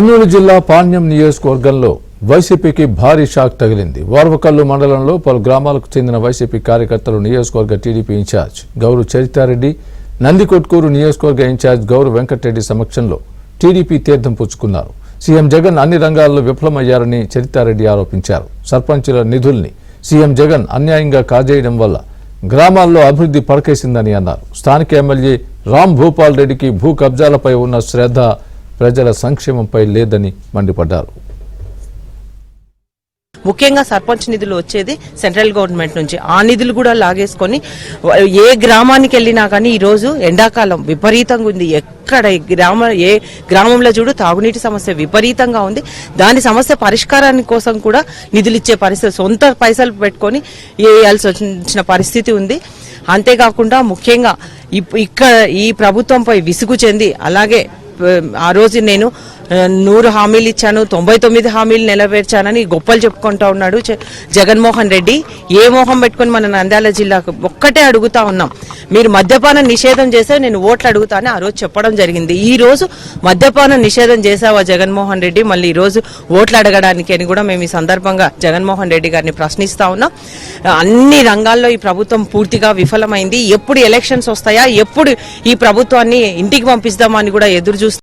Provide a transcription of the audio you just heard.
కర్నూలు జిల్లా పాణ్యం నియోజకవర్గంలో వైసీపీకి భారీ షాక్ తగిలింది. వార్వకల్లు మండలంలో పలు గ్రామాలకు చెందిన వైసీపీ కార్యకర్తలు నియోజకవర్గ టీడీపీ ఇన్ఛార్జ్ గౌరు చరితారెడ్డి, నందికొట్కూరు నియోజకవర్గ ఇన్ఛార్జ్ గౌరు వెంకటరెడ్డి సమక్షంలో టీడీపీ తీర్థం పుచ్చుకున్నారు. సీఎం జగన్ అన్ని రంగాల్లో విఫలమయ్యారని చరితారెడ్డి ఆరోపించారు. సర్పంచుల నిధుల్ని సీఎం జగన్ అన్యాయంగా కాజేయడం వల్ల గ్రామాల్లో అభివృద్ధి పడకేసిందని అన్నారు. స్థానిక ఎమ్మెల్యే రామ్ భూపాల్ రెడ్డికి భూ కబ్జాలపై ఉన్న శ్రద్ధ ప్రజల సంక్షేమంపై లేదని మండిపడ్డారు. ముఖ్యంగా సర్పంచ్ నిధులు వచ్చేది సెంట్రల్ గవర్నమెంట్ నుంచి. ఆ నిధులు కూడా లాగేసుకొని ఏ గ్రామానికి వెళ్ళినా కానీ ఈరోజు ఎండాకాలం విపరీతంగా ఉంది. ఎక్కడ ఏ గ్రామంలో చూడు తాగునీటి సమస్య విపరీతంగా ఉంది. దాని సమస్య పరిష్కారానికి కోసం కూడా నిధులు ఇచ్చే పరిస్థితి, సొంత పైసలు పెట్టుకొని వేయాల్సి వచ్చిన పరిస్థితి ఉంది. అంతేకాకుండా ముఖ్యంగా ఇక్కడ ఈ ప్రభుత్వంపై విసుగు చెంది, అలాగే ఆ రోజు నేను 100 హామీలు ఇచ్చాను, 99 హామీలు నెరవేర్చానని గొప్పలు చెప్పుకుంటా ఉన్నాడు జగన్మోహన్ రెడ్డి. ఏ మోహం పెట్టుకుని మన నంద్యాల జిల్లాకు ఒక్కటే అడుగుతా ఉన్నాం, మీరు మద్యపాన నిషేధం చేస్తే నేను ఓట్లు అడుగుతానని ఆ రోజు చెప్పడం జరిగింది. ఈ రోజు మద్యపాన నిషేధం చేసావా జగన్మోహన్ రెడ్డి, మళ్ళీ ఈ రోజు ఓట్లు అడగడానికి అని కూడా మేము ఈ సందర్భంగా జగన్మోహన్ రెడ్డి గారిని ప్రశ్నిస్తా ఉన్నాం. అన్ని రంగాల్లో ఈ ప్రభుత్వం పూర్తిగా విఫలమైంది. ఎప్పుడు ఎలక్షన్స్ వస్తాయా, ఎప్పుడు ఈ ప్రభుత్వాన్ని ఇంటికి పంపిస్తామా అని కూడా ఎదురు చూస్తాం.